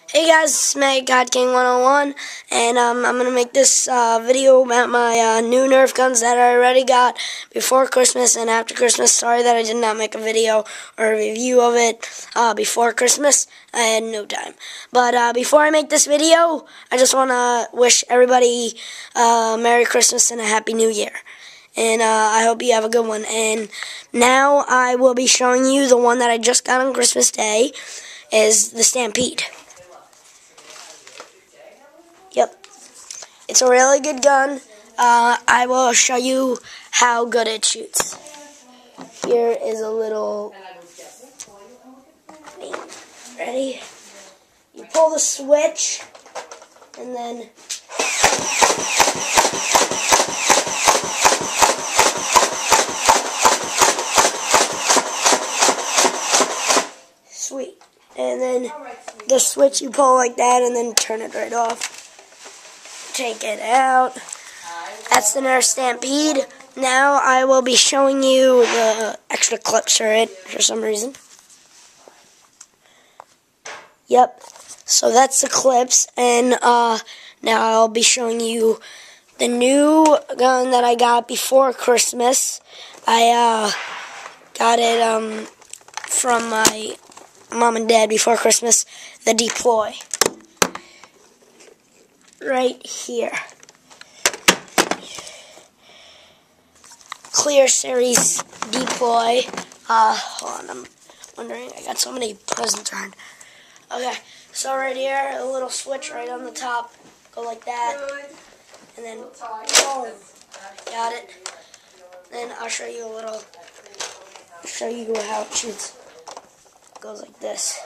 Hey guys, it's Meg, God King 101, and I'm gonna make this video about my new Nerf guns that I already got before Christmas and after Christmas. Sorry that I did not make a video or a review of it before Christmas. I had no time. But before I make this video, I just want to wish everybody Merry Christmas and a Happy New Year. And I hope you have a good one. And now I will be showing you the one that I just got on Christmas Day, is the Stampede. Yep, it's a really good gun. I will show you how good it shoots. Here is a little thing. Ready? You pull the switch, and then sweet. And then the switch you pull like that, and then turn it right off. Take it out. That's the Nerf Stampede. Now I will be showing you the extra clips for it for some reason. Yep. So that's the clips, and now I'll be showing you the new gun that I got before Christmas. I got it from my mom and dad before Christmas. The Deploy. Right here. Clear Series Deploy. Hold on, I'm wondering, I got so many presents around. Okay, so right here, a little switch right on the top. Go like that. And then, boom. Got it. Then I'll show you how it shoots. It goes like this.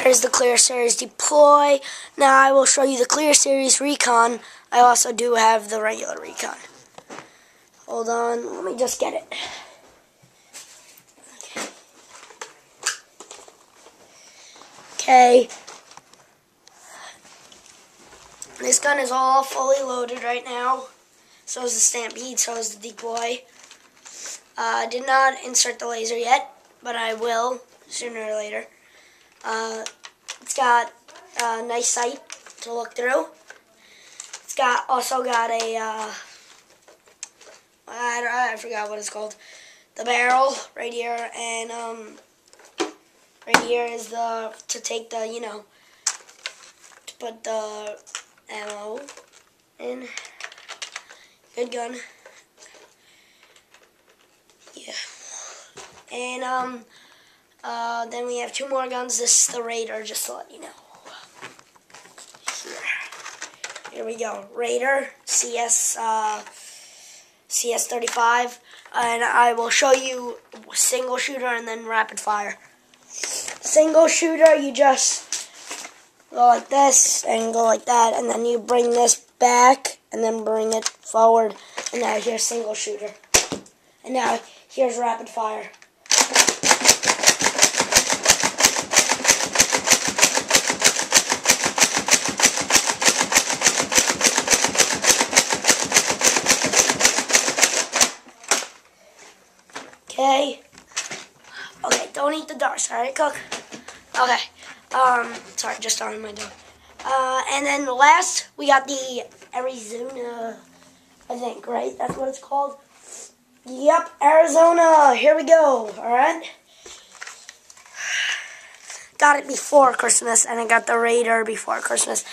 Here's the Clear Series Deploy. Now I will show you the Clear Series Recon. I also do have the regular Recon. Hold on, let me just get it. Okay. This gun is all fully loaded right now. So is the Stampede, so is the Deploy. I did not insert the laser yet, but I will sooner or later. It's got a nice sight to look through. It's also got a, I forgot what it's called. The barrel right here, and right here is to take the, to put the ammo in. Good gun. Yeah. And then we have two more guns. This is the Raider, just to let you know. Here we go. Raider CS35. And I will show you single shooter and then rapid fire. Single shooter, you just go like this and go like that, and then you bring this back and then bring it forward. And now here's single shooter. And now here's rapid fire. Okay. Okay, don't eat the darts, alright, Cook? Okay. Sorry, just on my dog. And then last, we got the Arizona, I think, right? That's what it's called? Yep, Arizona. Here we go, alright? Got it before Christmas, and I got the Raider before Christmas,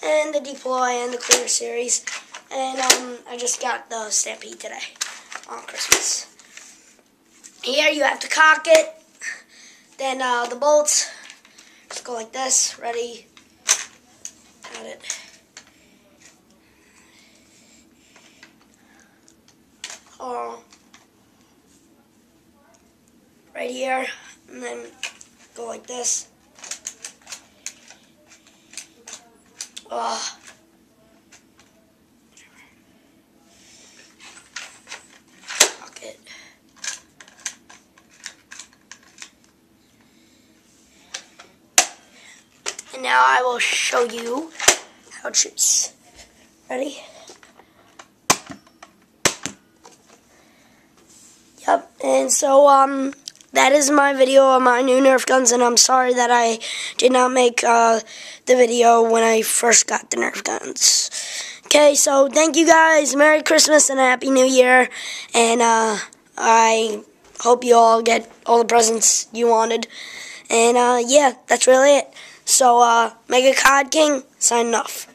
and the Deploy and the Clear Series. And I just got the Stampede today on Christmas. Here you have to cock it. Then the bolts just go like this. Ready? Got it. Oh, right here, and then go like this. Oh. And now I will show you how how it shoots. Ready? Yep, and so, that is my video of my new Nerf guns, and I'm sorry that I did not make the video when I first got the Nerf guns. Okay, so thank you guys. Merry Christmas and a Happy New Year, and I hope you all get all the presents you wanted. And yeah, that's really it. So, Mega Cod King, signing off.